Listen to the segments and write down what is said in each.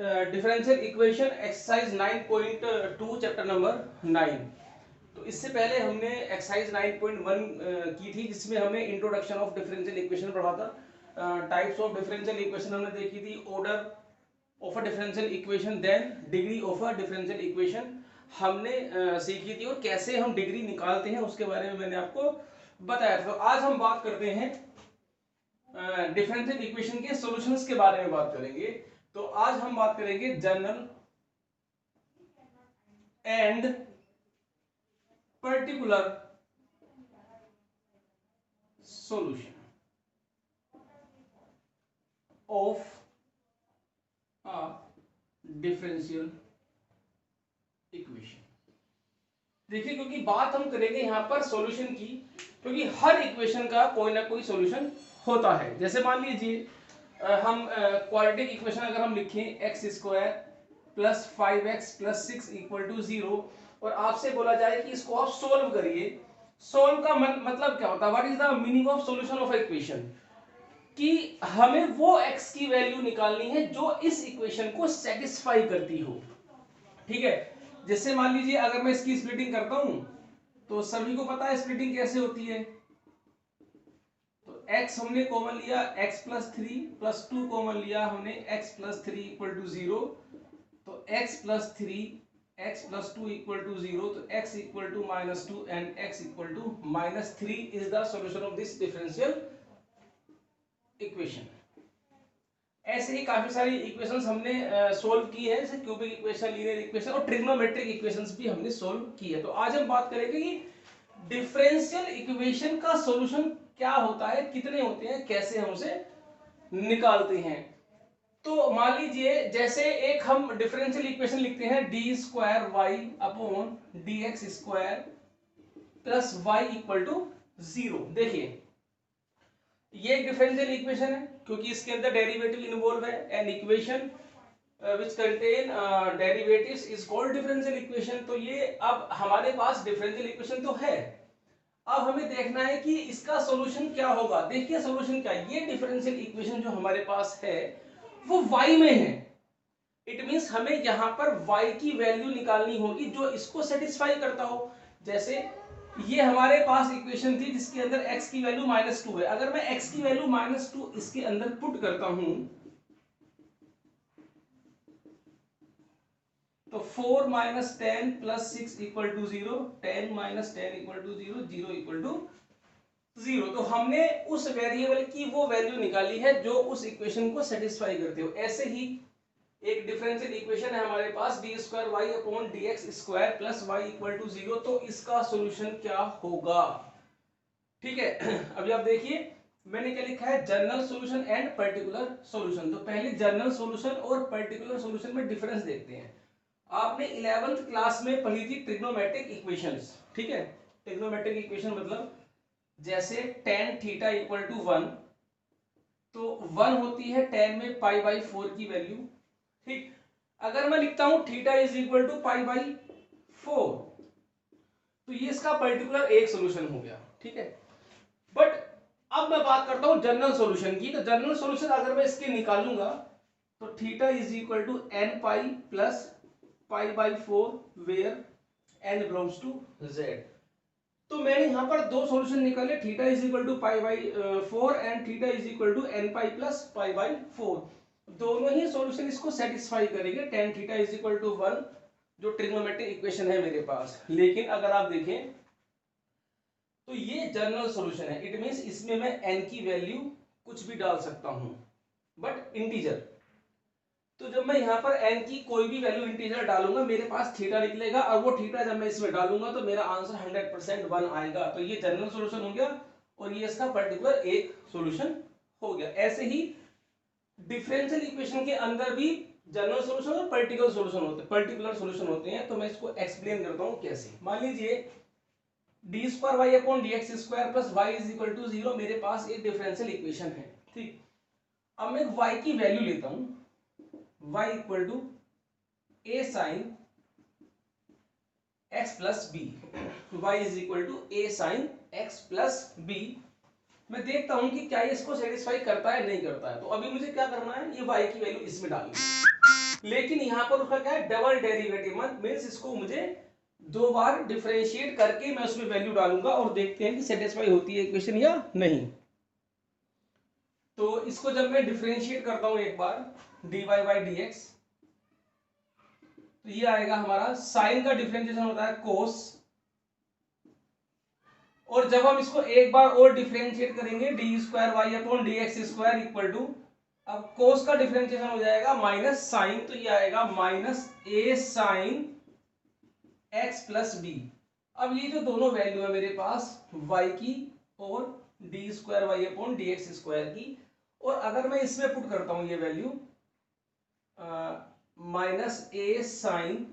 Differential equation exercise 9.2 chapter number 9। तो इससे पहले हमने एक्सरसाइज 9.1 की थी, जिसमें हमने इंट्रोडक्शन ऑफ डिफरेंशियल इक्वेशन पढ़ा था। टाइप्स ऑफ डिफरेंशियल इक्वेशन हमने देखी थी, order of a differential equation, then degree of a differential equation हमने सीखी थी, और कैसे हम डिग्री निकालते हैं उसके बारे में मैंने आपको बताया था। तो आज हम बात करते हैं डिफरेंशियल इक्वेशन के सॉल्यूशंस के बारे में बात करेंगे। तो आज हम बात करेंगे general and particular solution of a differential equation. देखिए, क्योंकि बात हम करेंगे यहां पर सॉल्यूशन की, क्योंकि हर इक्वेशन का कोई ना कोई सॉल्यूशन होता है। जैसे मान लीजिए हम क्वाड्रेटिक इक्वेशन अगर हम लिखें x square plus 5x plus 6 equal to 0, और आपसे बोला जाए कि इसको आप सोल्व करिए। सोल्व का मतलब क्या होता है? What is the meaning of solution of equation? कि हमें वो x की वैल्यू निकालनी है जो इस इक्वेशन को सेटिस्फाई करती हो। ठीक है, जैसे मान लीजिए अगर मैं इसकी स्प्लिटिंग करता हूं, तो सभी को पता है स्प्लिटिंग कैसे होती है। तो x हमने कॉमन लिया, x प्लस 3 प्लस 2 कॉमन लिया हमने, x प्लस 3 इक्वल टू 0। तो x plus 3 x plus 2 equal to 0, तो x equal to minus 2 and x equal to minus 3 is the solution of this differential equation. ऐसे ही काफी सारी equations हमने solve की है, जैसे क्यूबिक इक्वेशन, लीनियर इक्वेशन और ट्रिग्नोमेट्रिक इक्वेशंस भी हमने सोल्व की है। तो आज हम बात करेंगे कि डिफरेंशियल इक्वेशन का सॉल्यूशन क्या होता है, कितने होते हैं, कैसे हम उसे निकालते हैं। तो मान लीजिए जैसे एक हम डिफरेंशियल इक्वेशन लिखते हैं, d square y upon d x square plus y equal to 0। देखिए, ये एक डिफरेंशियल इक्वेशन है क्योंकि इसके अंदर डेरिवेटिव इन्वॉल्व है। An equation which contain derivatives is called differential equation. तो ये अब हमारे पास डिफरेंशियल इक्वेशन तो है, अब हमें देखना है कि इसका सॉल्यूशन क्या होगा। देखिए सॉल्यूशन क्या है, ये डिफरेंशियल इक्वेशन जो हमारे पास है वो y में है। इट मींस हमें यहां पर y की वैल्यू निकालनी होगी जो इसको सेटिस्फाई करता हो। जैसे ये हमारे पास इक्वेशन थी जिसके अंदर x की वैल्यू -2 है। अगर मैं x की वैल्यू -2 इसके अंदर पुट करता हूं, तो 4 - 10 + 6 = 0, 10 - 10 = 0, 0 = 0। तो हमने उस वेरिएबल की वो वैल्यू निकाली है जो उस इक्वेशन को सेटिस्फाई करते हो। ऐसे ही एक डिफरेंशियल इक्वेशन है हमारे पास, d2y upon dx square plus y equal to 0। तो इसका सॉल्यूशन क्या होगा? ठीक है, अभी आप देखिए मैंने क्या लिखा है, general solution and particular solution. तो पहले जनरल सॉल्यूशन और पर्टिकुलर सॉल्यूशन में डिफरेंस देखते हैं। आपने 11th क्लास में पढ़ी थी ट्रिग्नोमेट्रिक इक्वेशंस। ठीक है, ट्रिग्नोमेट्रिक इक्वेशन मतलब जैसे tan थीटा इक्वल टू 1, तो 1 होती है tan में π/4 की वैल्यू। ठीक, अगर मैं लिखता हूं थीटा इज इक्वल टू π/4, तो ये इसका पर्टिकुलर एक सॉल्यूशन हो गया। ठीक है, बट अब मैं बात करता हूं जनरल सॉल्यूशन की। तो जनरल सॉल्यूशन अगर मैं इसके निकालूंगा, तो theta is equal to n pi plus π/4 where n belongs to z। तो मैंने यहां पर दो सॉल्यूशन निकाले, theta is equal to π/4 and theta is equal to n pi plus π/4। दोनों ही सॉल्यूशन इसको सेटिस्फाई करेंगे। tan theta is equal to 1 जो ट्रिग्नोमेट्रिक इक्वेशन है मेरे पास। लेकिन अगर आप देखें तो ये जनरल सॉल्यूशन है, इट मींस इसमें मैं n की वैल्यू कुछ भी डाल सकता हूं, बट इंटीजर। तो जब मैं यहाँ पर n की कोई भी वैल्यू इंटीजर डालूंगा, मेरे पास थीटा निकलेगा, और वो थीटा जब मैं इसमें डालूंगा तो मेरा आंसर 100% 1 आएगा। तो ये जनरल सॉल्यूशन हो गया, और ये इसका पर्टिकुलर एक सॉल्यूशन हो गया। ऐसे ही डिफरेंशियल इक्वेशन के अंदर भी जनरल सॉल्यूशन और पर्टिकुलर सॉल्यूशन होते हैं। तो मैं इसको एक्सप्लेन करता हूँ कैसे। मान लीजिए d2y upon dx square plus y is equal to 0 मेरे पास एक डिफरेंशियल इक्वेशन है। ठीक, अब मैं y की वैल्यू लेता हूं, y equal to a sine x plus b, y is equal to a sine x plus b. मैं देखता हूं कि क्या ये इसको सेटिस्फाई करता है नहीं करता है। तो अभी मुझे क्या करना है, ये y की वैल्यू इसमें डालनी है, लेकिन यहां पर उसका क्या है, डबल डेरिवेटिव मींस इसको मुझे दो बार डिफरेंशिएट करके मैं उसमें वैल्यू डालूंगा और देखते हैं कि सेटिस्फाई होती है इक्वेशन या नहीं। तो इसको जब मैं डिफरेंशिएट करता हूं एक बार dy बाई डी एक्स, तो ये आएगा हमारा, साइन का डिफरेंशिएशन होता है कोस, और जब हम इसको एक बार और डिफरेंशिएट करेंगे d square y upon d x square equal to, अब कोस का डिफरेंशिएशन हो जाएगा माइनस साइन, तो ये आएगा minus a sine x plus B. अब ये जो दोनों वैल्यू है मेरे पास y की और d square y upon d x square की, और अगर मैं इसमें पुट करता हूं ये value minus a sine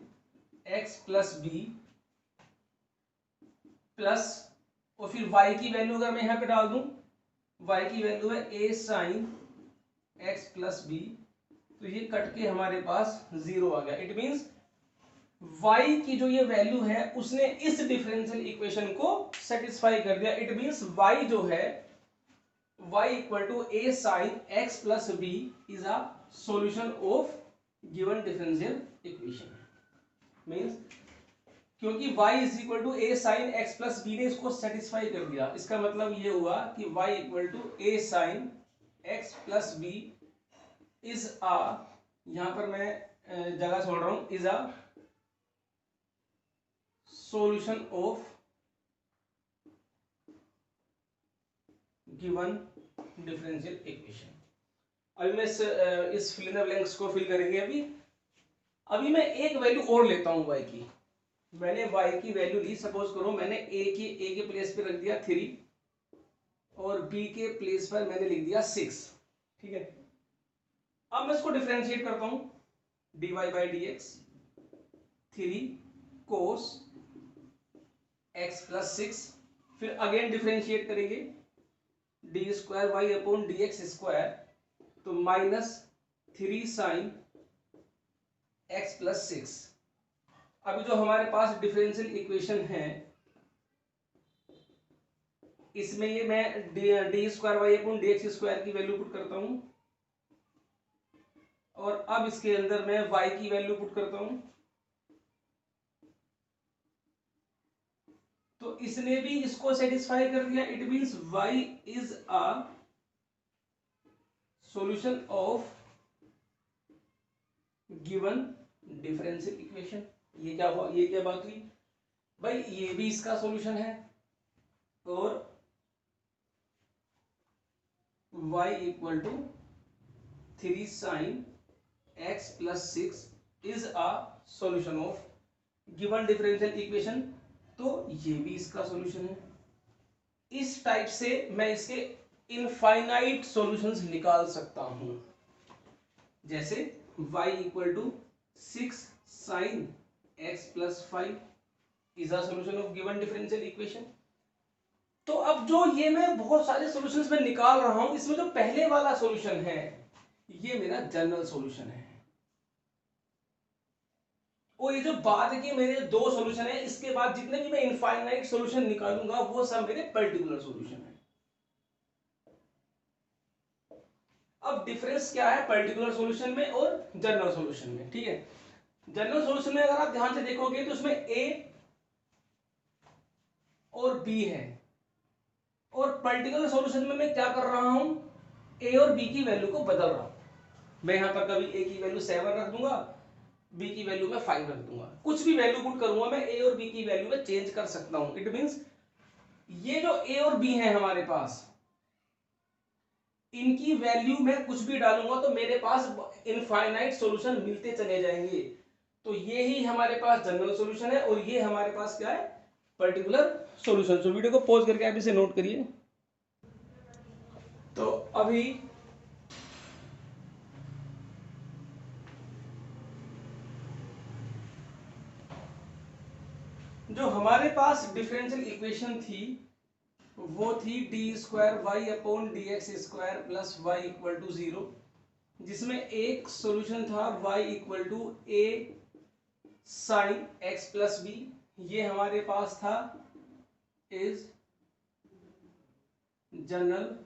x plus b plus, और फिर y की वैल्यू अगर मैं यहां पे डाल दूं, y की वैल्यू है a sine x plus b, तो ये कट के हमारे पास जीरो आ गया। इट मींस y की जो ये वैल्यू है उसने इस डिफरेंशियल इक्वेशन को सेटिस्फाई कर दिया। इट मींस y जो है, y equal to a sine x plus b is a solution of given differential equation. Means क्योंकि y is equal to a sine x plus b ने इसको satisfy कर दिया, इसका मतलब ये हुआ कि y equal to a sine x plus b is a, यहां पर मैं जगह छोड़ रहा हूं, is a solution of given differential equation. अभी मैं इस फिल इन द ब्लैंक्स को फिल करेंगे। अभी मैं एक वैल्यू और लेता हूं y की। मैंने y की वैल्यू ली, सपोज करो मैंने a के प्लेस पे रख दिया 3 और b के प्लेस पर मैंने लिख दिया 6, ठीक है। अब मैं इसको डिफरेंशिएट करता हूं, dy by d x 3 cos x plus 6, फिर अगेन डिफरेंशिएट करेंगे d square y upon d x square, तो माइनस 3 साइन x प्लस 6। अभी जो हमारे पास डिफरेंशियल इक्वेशन है इसमें ये मैं d square y upon d x square की वैल्यू पुट करता हूं, और अब इसके अंदर मैं y की वैल्यू पुट करता हूं, तो इसने भी इसको सेटिस्फाई कर दिया। It means y is a solution of given differential equation. ये क्या हुआ, ये क्या बात हुई भाई, ये भी इसका सॉल्यूशन है, और y equal to 3 sine x plus 6 is a solution of given differential equation, तो ये भी इसका सॉल्यूशन है। इस टाइप से मैं इसके इनफाइनाइट सॉल्यूशंस निकाल सकता हूं, जैसे y equal to 6 sine x plus 5 is a solution of given differential equation. तो अब जो ये मैं बहुत सारे सॉल्यूशंस में निकाल रहा हूं, इसमें जो पहले वाला सॉल्यूशन है ये मेरा जनरल सॉल्यूशन है, और ये जो बाद के मेरे दो सॉल्यूशन है, इसके बाद जितने भी मैं इनफाइनाइट सॉल्यूशन निकालूंगा वो सब मेरे पर्टिकुलर सॉल्यूशन है। अब डिफरेंस क्या है पर्टिकुलर सॉल्यूशन में और जनरल सॉल्यूशन में, ठीक है। जनरल सॉल्यूशन में अगर आप ध्यान से देखोगे तो उसमें a और b है, और पर्टिकुलर सॉल्यूशन में मैं क्या कर रहा हूं, a और b की वैल्यू को बदल रहा हूं। मैं यहां पर कभी a की वैल्यू 7 रख दूंगा, b की वैल्यू में 5 रख दूंगा, कुछ भी वैल्यू पुट करूंगा मैं a और b की वैल्यू में चेंज कर सकता हूं। इट मींस ये जो a और b है हमारे पास, इनकी वैल्यू में कुछ भी डालूंगा तो मेरे पास इनफाइनाइट सॉल्यूशन मिलते चले जाएंगे। तो ये ही हमारे पास जनरल सॉल्यूशन है, और ये हमारे पास क्या है, पर्टिकुलर सॉल्यूशन। तो वीडियो को पॉज करके आप इसे नोट करिए। तो अभी जो हमारे पास डिफरेंशियल इक्वेशन थी वो थी d square y upon d x square plus y equal to 0, जिसमें एक सॉल्यूशन था y equal to a sine x plus b, ये हमारे पास था इज जनरल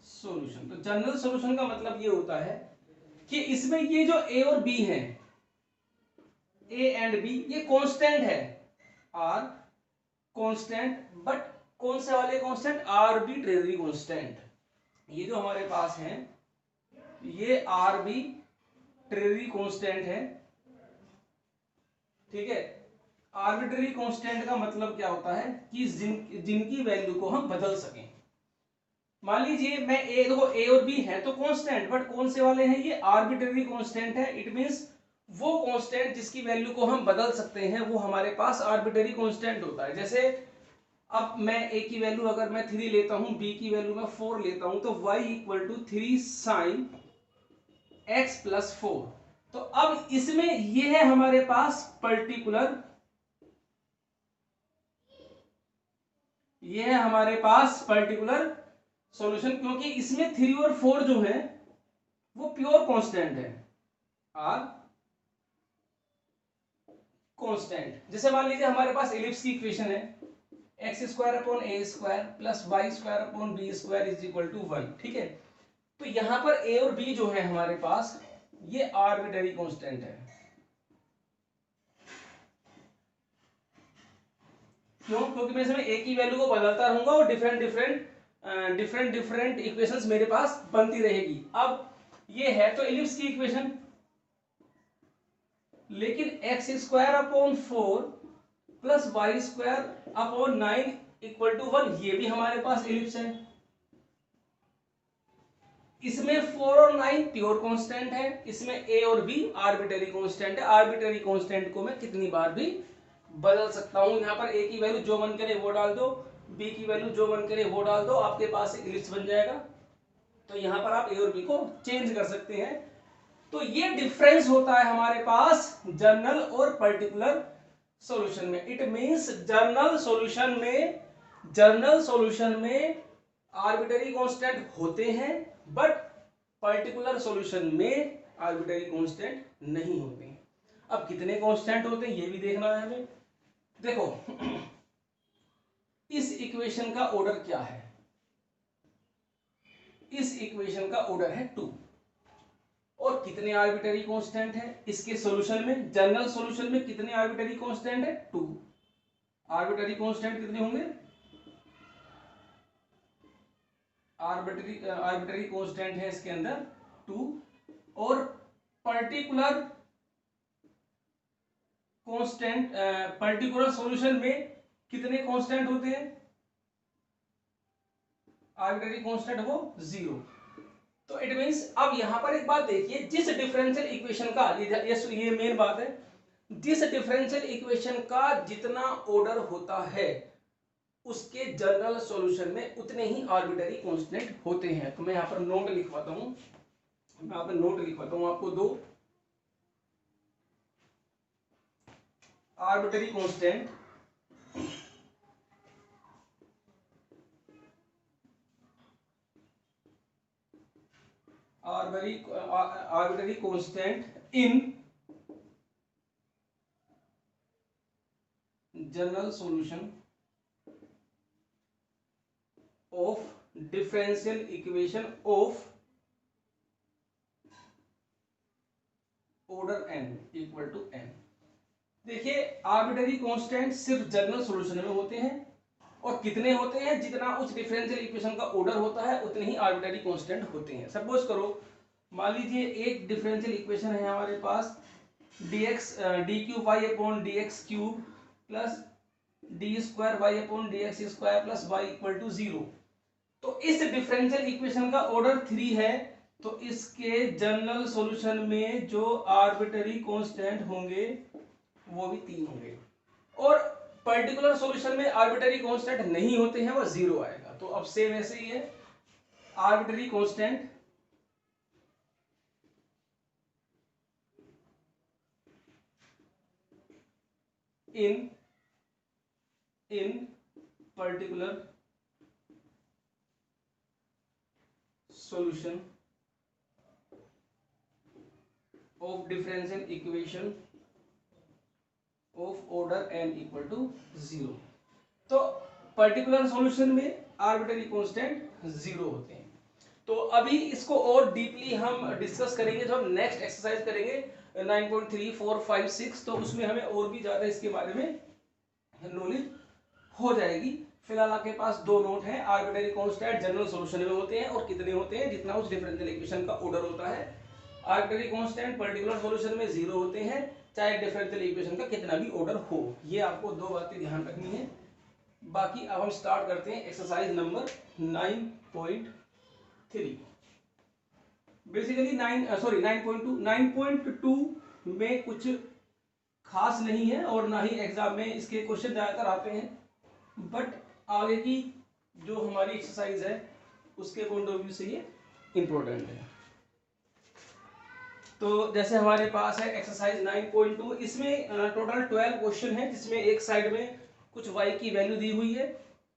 सॉल्यूशन। तो जनरल सॉल्यूशन का मतलब ये होता है कि इसमें ये जो ए और बी है, ए एंड बी, ये कांस्टेंट है, आर कांस्टेंट, बट कौन से वाले कांस्टेंट? Arbitrary constant. ये जो हमारे पास है ये आर्बिट्रेरी कांस्टेंट है, ठीक है। आर्बिट्रेरी कांस्टेंट का मतलब क्या होता है कि जिनकी वैल्यू को हम बदल सकें। मान लीजिए मैं ए, देखो ए और बी है तो कांस्टेंट, बट कौन से वाले हैं? ये आर्बिट्रेरी कांस्टेंट है। इट मींस वो कांस्टेंट जिसकी वैल्यू को हम बदल सकते हैं वो हमारे पास आर्बिट्रेरी कांस्टेंट होता है। जैसे अब मैं ए की वैल्यू अगर मैं 3 लेता हूं, बी की वैल्यू मैं 4 लेता हूं, तो y equal to 3 sine x plus 4। तो अब इसमें ये है हमारे पास पर्टिकुलर, ये है हमारे पास पर्टिकुलर सॉल्यूशन, क्योंकि इसमें 3 और 4 जो है वो प्योर कांस्टेंट है, आर कांस्टेंट। जैसे मान लीजिए हमारे पास एलिप्स की इक्वेशन है x square upon a square plus y square upon b square is equal to 1, ठीक है। तो यहां पर ए और बी जो है हमारे पास ये आर्बिट्रेरी कांस्टेंट है। क्यों? क्योंकि मैं इसमें ए की वैल्यू को बदलता रहूंगा और डिफरेंट डिफरेंट इक्वेशंस मेरे पास बनती रहेगी। अब ये है तो एलिप्स की इक्वेशन, लेकिन x square upon 4 plus y square upon 9 equal to 1, ये भी हमारे पास एलिप्स है। इसमें 4 और 9 प्योर कांस्टेंट है, इसमें ए और बी आर्बिट्रेरी कांस्टेंट है। आर्बिट्रेरी कांस्टेंट को मैं कितनी बार भी बदल सकता हूं। यहां पर ए की वैल्यू जो मन करे वो डाल दो, बी की वैल्यू जो मन करे वो डाल दो, आपके पास एक एलिप्स बन जाएगा। तो यहां पर आप ए और बी को चेंज कर सकते हैं। तो ये डिफरेंस होता है हमारे पास जनरल और पर्टिकुलर सॉल्यूशन में। इट मींस जनरल सॉल्यूशन में आर्बिट्रेरी कांस्टेंट होते हैं, बट पर्टिकुलर सॉल्यूशन में आर्बिट्रेरी कांस्टेंट नहीं होते हैं। अब कितने कांस्टेंट होते हैं ये भी देखना है हमें। देखो इस इक्वेशन का ऑर्डर क्या है? इस इक्वेशन का ऑर्डर है 2। और कितने आर्बिट्रेरी कांस्टेंट है इसके सॉल्यूशन में? जनरल सॉल्यूशन में कितने आर्बिट्रेरी कांस्टेंट है? 2। आर्बिट्रेरी कांस्टेंट कितने होंगे? आर्बिट्रेरी कांस्टेंट है इसके अंदर 2। और पर्टिकुलर कांस्टेंट, पर्टिकुलर सॉल्यूशन में कितने कांस्टेंट होते हैं? आर्बिट्रेरी कांस्टेंट वो 0। तो इट मींस अब यहां पर एक बात देखिए, जिस डिफरेंशियल इक्वेशन का, ये मेन बात है, जिस डिफरेंशियल इक्वेशन का जितना ऑर्डर होता है उसके जनरल सॉल्यूशन में उतने ही आर्बिट्रेरी कांस्टेंट होते हैं। तो मैं यहां पर नोट लिखवाता हूं, मैं यहां पर नोट लिखवाता हूं आपको, 2 arbitrary constant arbitrary constant in general solution of differential equation of order n equal to n। देखिए आर्बिट्रेरी कांस्टेंट सिर्फ जनरल सॉल्यूशन में होते हैं, और कितने होते हैं? जितना उस डिफरेंशियल इक्वेशन का ऑर्डर होता है उतने ही आर्बिट्रेरी कांस्टेंट होते हैं। सपोज करो, मान लीजिए एक डिफरेंशियल इक्वेशन है हमारे पास dx d cube y upon d x cube plus d square y upon d x square plus y equal to 0। तो इस डिफरेंशियल इक्वेशन का ऑर्डर 3 है, तो इसके जनरल सॉल्यूशन में जो आर्बिट्रेरी कांस्टेंट होंगे वो भी 3 होंगे। और पर्टिकुलर सॉल्यूशन में आर्बिट्रेरी कांस्टेंट नहीं होते हैं, वो 0 आएगा। तो अब सेम ऐसे ही है, arbitrary constant in particular solution of differential equation of order n equal to 0। तो पर्टिकुलर सॉल्यूशन में आर्बिट्ररी कांस्टेंट 0 होते हैं। तो अभी इसको और डीपली हम डिस्कस करेंगे जब हम नेक्स्ट एक्सरसाइज करेंगे 9.3, 4, 5, 6, तो उसमें हमें और भी ज्यादा इसके बारे में नॉलेज हो जाएगी। फिलहाल आपके पास दो नोट हैं, आर्बिट्ररी कांस्टेंट जनरल सॉल्यूशन में होते हैं और कितने होते हैं, जितना उस डिफरेंशियल इक्वेशन का ऑर्डर होता है। आर्बिट्ररी कांस्टेंट पर्टिकुलर सॉल्यूशन में 0 होते हैं, चाहे डिफरेंशियल इक्वेशन का कितना भी ऑर्डर हो। ये आपको दो बातें ध्यान रखनी है। बाकी अब हम स्टार्ट करते हैं एक्सरसाइज नंबर 9.3। बेसिकली 9.2 में कुछ खास नहीं है और ना ही एग्जाम में इसके क्वेश्चन ज्यादातर आते हैं, बट आगे की जो हमारी एक्सरसाइज है उसके पॉइंट ऑफ व्यू से ये इंपॉर्टेंट है। तो जैसे हमारे पास है एक्सरसाइज 9.2, इसमें टोटल 12 क्वेश्चन है, जिसमें एक साइड में कुछ y की वैल्यू दी हुई है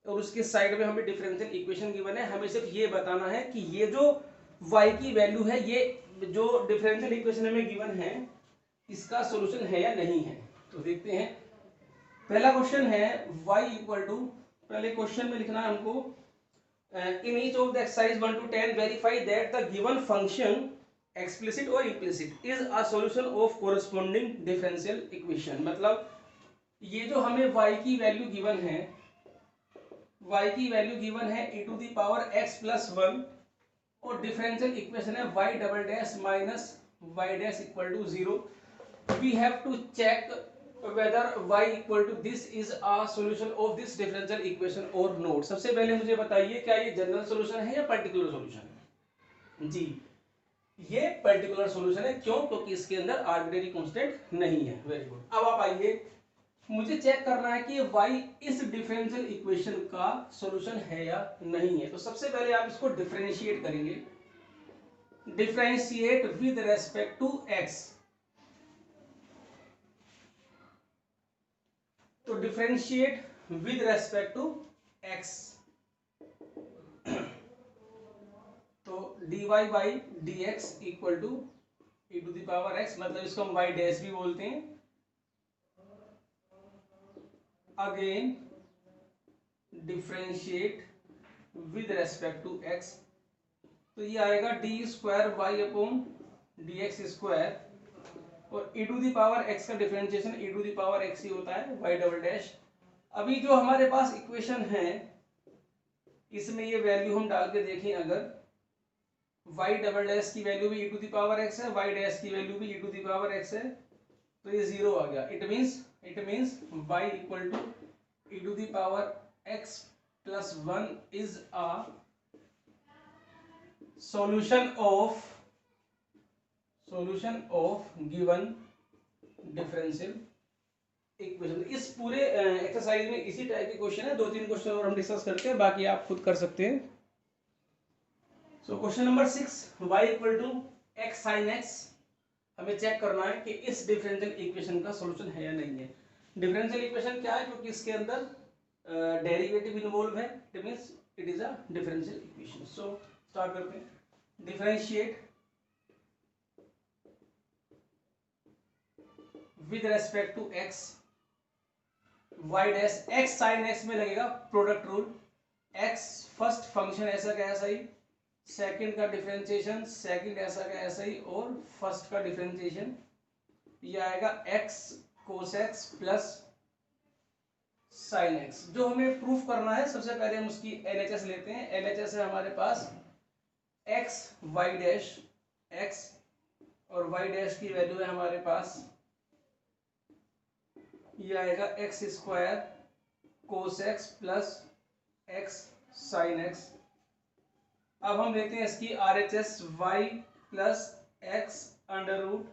और उसके साइड में हमें डिफरेंशियल इक्वेशन गिवन है। हमें सिर्फ ये बताना है कि ये जो y की वैल्यू है, ये जो डिफरेंशियल इक्वेशन हमें गिवन है, इसका सॉल्यूशन है या नहीं है। तो देखते हैं, पहला क्वेश्चन है y इक्वल टू, पहले क्वेश्चन में लिखना है हमको, in each of the exercise 1 to 10 verify that the given function explicit और implicit is a solution of corresponding differential equation. मतलब ये जो हमें y की वैल्यू गिवन है, y की वैल्यू गिवन है e to the power x plus 1 और डिफरेंशियल इक्वेशन है y double dash minus y dash equal to 0। We have to check whether y equal to this is a solution of this differential equation or not। सबसे पहले मुझे बताइए, क्या ये general solution है या पर्टिकुलर सॉल्यूशन है? जी, ये पर्टिकुलर सॉल्यूशन है। क्यों? क्योंकि इसके अंदर आर्बिट्ररी कांस्टेंट नहीं है। Very good. अब आप आइए, मुझे चेक करना है कि y इस डिफरेंशियल इक्वेशन का सॉल्यूशन है या नहीं है। तो सबसे पहले आप इसको डिफरेंशिएट करेंगे, differentiate with respect to x। तो differentiate with respect to x, तो dy by dx equal to e to the power x, मतलब इसको हम y डैश भी बोलते हैं। Again differentiate with respect to x, तो ये आएगा d square y upon d x square, और e to the power x का differentiation e to the power x ही होता है, y डबल डैश। अभी जो हमारे पास इक्वेशन है, इसमें ये वैल्यू हम डाल के देखें, अगर y डबल डैश की वैल्यू भी e to the power x है, y डैश की वैल्यू भी e to the power x है, तो ये 0 आ गया। It means y equal to e to the power x plus 1 is a solution of given differential equation. इस पूरे एक्सरसाइज में इसी टाइप के क्वेश्चन है, 2-3 क्वेश्चन और हम डिस्कस करते हैं, बाकी आप खुद कर सकते हैं। So question number 6, y equal to x sin x, हमें चेक करना है कि इस डिफरेंशियल इक्वेशन का सॉल्यूशन है या नहीं है। डिफरेंशियल इक्वेशन क्या है? क्योंकि इसके अंदर डेरिवेटिव इन्वॉल्व है, it means it is a differential equation. So start करते हैं, differentiate with respect to x, y dash x sin x में लगेगा product rule, x first function ऐसा का ऐसा ही, सेकंड का डिफरेंशिएशन सेकंड ऐसा का ऐसा ही, और फर्स्ट का डिफरेंशिएशन ये आएगा x cos x plus sin x। जो हमें प्रूफ करना है, सबसे पहले हम उसकी LHS लेते हैं। LHS है हमारे पास x y डैश x, और y डैश की वैल्यू है हमारे पास, ये आएगा x square cos x plus x sine x. अब हम लेते हैं इसकी RHS y plus x under root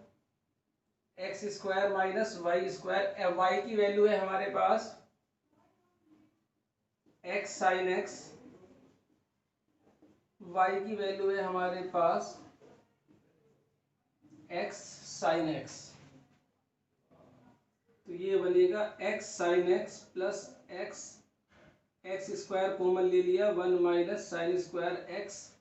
x square minus y square. y की वैल्यू है हमारे पास एक्स साइन एक्स, y की वैल्यू है हमारे पास एक्स साइन एक्स, तो ये बनेगा x sine x plus x, x square common ले लिया, 1 माइनस साइन स्क्वायर एक्स,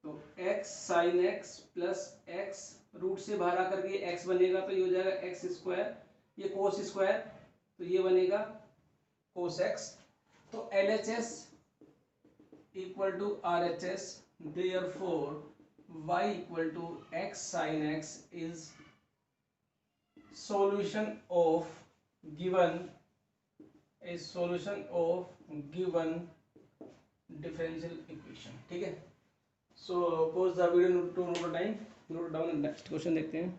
तो x sine x plus x, root से बाहर आकर के x बनेगा तो ये हो जाएगा एक्स स्क्वायर, ये कोस स्क्वायर, तो ये बनेगा cos x। तो LHS equal to RHS, therefore y equal to x sin x is solution of given differential equation। ठीक है, so pause the video to note time, note down। Next question देखते हैं।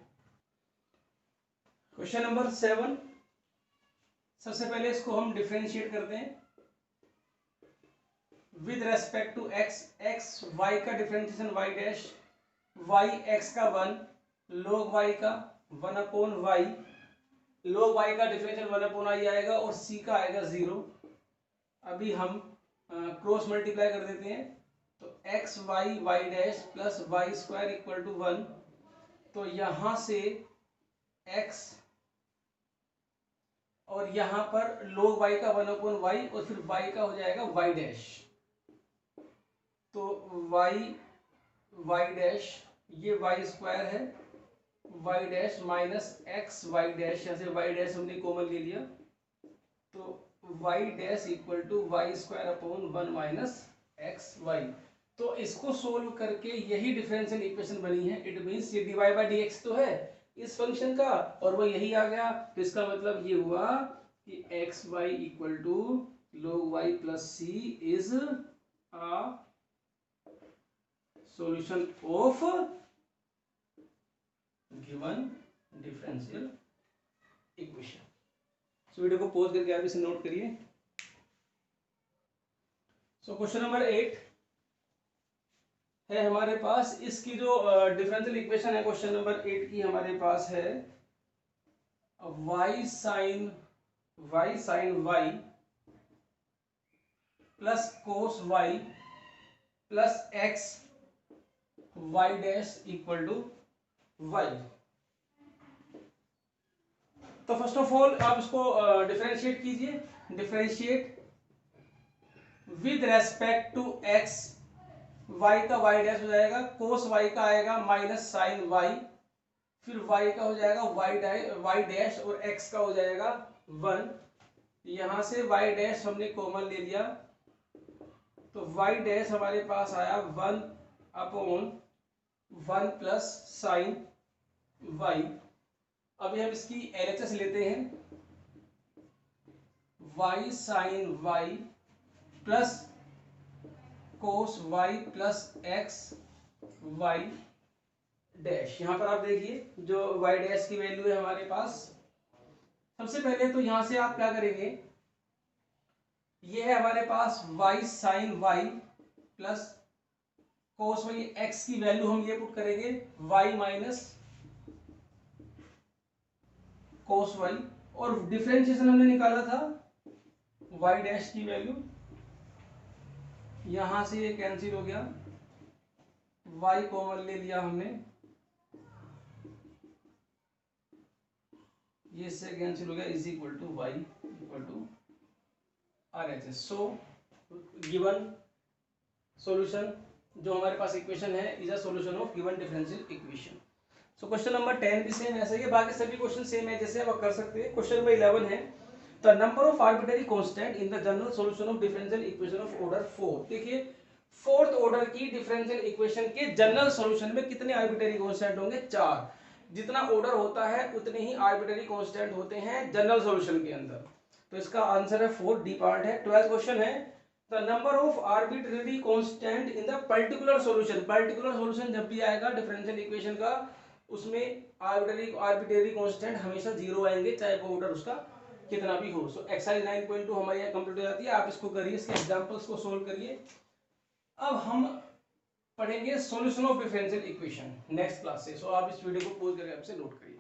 Question number 7। सबसे पहले इसको हम differentiate करते हैं with respect to x। y का differentiation y dash, y x का 1 log y का 1 अपॉन y, log y का डिफरेंशियल 1 अपॉन i आएगा और c का आएगा 0। अभी हम क्रॉस मल्टीप्लाई कर देते हैं, तो x y y dash plus y square equal to 1। तो यहां से x और यहां पर log y का 1 अपॉन y और फिर y का हो जाएगा y डैश। तो y डैश, ये y स्क्वायर है, y dash minus x y dash, यहाँ से y डैश हमने कॉमन ले लिया, तो y dash equal to y square upon 1 minus x y. तो इसको सोल्व करके यही डिफरेंशियल इक्वेशन बनी है। इट मींस ये dy बाई डी एक्स तो है इस फंक्शन का और वो यही आ गया, तो इसका मतलब ये हुआ कि x y equal to log y plus c is a solution of given differential equation. So video को पॉज करके आप इसे नोट करिए। सो क्वेश्चन नंबर 8 है हमारे पास। इसकी जो डिफरेंशियल इक्वेशन है क्वेश्चन नंबर 8 की, हमारे पास है y sine y plus cos y plus x y dash equal to y। तो फर्स्ट ऑफ ऑल आप इसको डिफरेंशिएट कीजिए। Differentiate with respect to x, y का y डैश हो जाएगा, कोस y का आएगा माइनस साइन y, फिर y का हो जाएगा y डैश और x का हो जाएगा 1। यहां से y डैश हमने कॉमन ले लिया, तो y डैश हमारे पास आया 1 अपॉन 1 प्लस साइन y। अभी हम इसकी LHS लेते हैं, y sine y plus cos y plus x y dash. यहां पर आप देखिए जो y डैश की वैल्यू है हमारे पास, सबसे पहले तो यहां से आप क्या करेंगे, ये है हमारे पास y sine y plus cos y, x की वैल्यू हम ये पुट करेंगे y माइनस कोस y, और डिफरेंशिएशन हमने निकाला था y डैश की वैल्यू, यहां से ये कैंसिल हो गया, y कॉमन ले लिया हमने, ये से कैंसिल हो गया, is equal to y equal to RHS। So given solution जो हमारे पास इक्वेशन है is a solution of given differential equation. So question number 10 भी सेम ऐसा ही है, बाकी सभी क्वेश्चन सेम है जैसे आप कर सकते हैं। क्वेश्चन नंबर 11 है, the number of arbitrary constant in the general solution of differential equation of order 4। देखिए फोर्थ ऑर्डर की डिफरेंशियल इक्वेशन के जनरल सॉल्यूशन में कितने आर्बिट्ररी कांस्टेंट होंगे? 4। जितना ऑर्डर होता है उतने ही आर्बिट्ररी कांस्टेंट होते हैं जनरल सॉल्यूशन के अंदर, तो इसका आंसर है 4 डी पार्ट है। 12th क्वेश्चन है, the number of arbitrary constant in the particular solution. Particular solution जब भी आएगा डिफरेंशियल इक्वेशन का, उसमें आर्बिट्ररी कांस्टेंट हमेशा 0 आएंगे, चाहे वो ऑर्डर उसका कितना भी हो। सो एक्सरसाइज 9.2 हमारी यहाँ कंप्लीट हो जाती है। आप इसको करिए, इसके एग्जांपल्स को सोल्व करिए। अब हम पढ़ेंगे solution of differential equation next class से। सो आप इस वीडियो को पॉज करके आपसे नोट करिए।